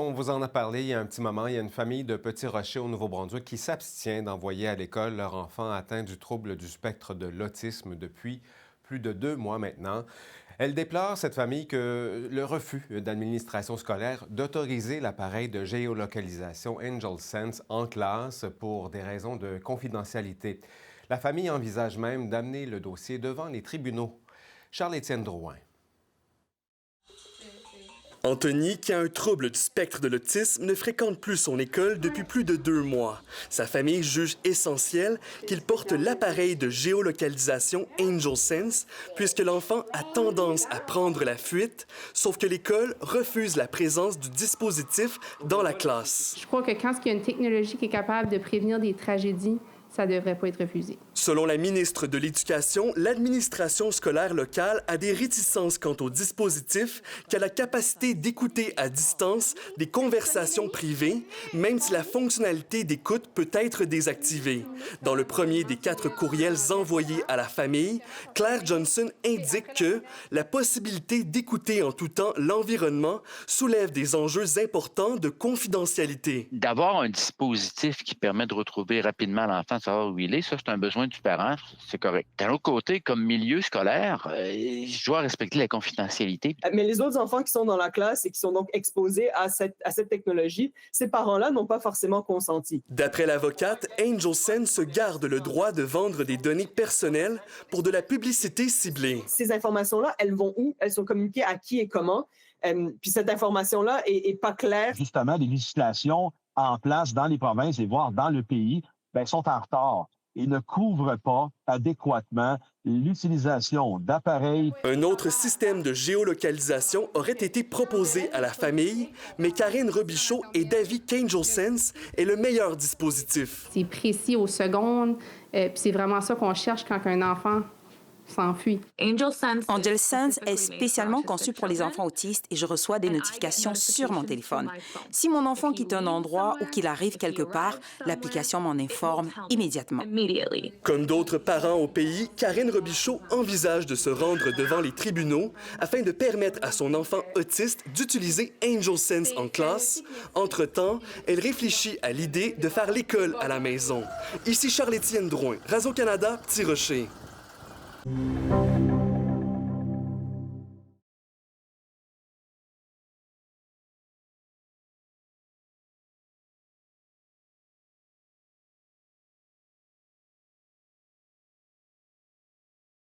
on vous en a parlé il y a un petit moment. Il y a une famille de Petit Rocher au Nouveau-Brunswick qui s'abstient d'envoyer à l'école leur enfant atteint du trouble du spectre de l'autisme depuis plus de 2 mois maintenant. Elle déplore, cette famille, que le refus d'administration scolaire d'autoriser l'appareil de géolocalisation Angel Sense en classe pour des raisons de confidentialité. La famille envisage même d'amener le dossier devant les tribunaux. Charles-Étienne Drouin. Anthony, qui a un trouble du spectre de l'autisme, ne fréquente plus son école depuis plus de 2 mois. Sa famille juge essentiel qu'il porte l'appareil de géolocalisation Angel Sense, puisque l'enfant a tendance à prendre la fuite, sauf que l'école refuse la présence du dispositif dans la classe. Je crois que quand il y a une technologie qui est capable de prévenir des tragédies, ça ne devrait pas être refusé. Selon la ministre de l'Éducation, l'administration scolaire locale a des réticences quant au dispositif qui a la capacité d'écouter à distance des conversations privées, même si la fonctionnalité d'écoute peut être désactivée. Dans le premier des 4 courriels envoyés à la famille, Claire Johnson indique que la possibilité d'écouter en tout temps l'environnement soulève des enjeux importants de confidentialité. D'avoir un dispositif qui permet de retrouver rapidement l'enfant, de savoir où il est, ça, c'est un besoin du parent, c'est correct. D'un autre côté, comme milieu scolaire, je dois respecter la confidentialité. Mais les autres enfants qui sont dans la classe et qui sont donc exposés à cette technologie, ces parents-là n'ont pas forcément consenti. D'après l'avocate, Angel Sense se garde le droit de vendre des données personnelles pour de la publicité ciblée. Ces informations-là, elles vont où? Elles sont communiquées à qui et comment? Puis cette information-là est pas claire. Justement, les législations en place dans les provinces et voire dans le pays sont en retard et ne couvrent pas adéquatement l'utilisation d'appareils. Un autre système de géolocalisation aurait été proposé à la famille, mais Karine Robichaud est d'avis qu'Angel Sense est le meilleur dispositif. C'est précis aux secondes, puis c'est vraiment ça qu'on cherche quand un enfant s'enfuit. Angel Sense est spécialement conçu pour les enfants autistes et je reçois des notifications sur mon téléphone. Si mon enfant quitte un endroit ou qu'il arrive quelque part, l'application m'en informe immédiatement. Comme d'autres parents au pays, Karine Robichaud envisage de se rendre devant les tribunaux afin de permettre à son enfant autiste d'utiliser Angel Sense en classe. Entre-temps, elle réfléchit à l'idée de faire l'école à la maison. Ici Charles-Étienne Drouin, Radio-Canada, Petit Rocher.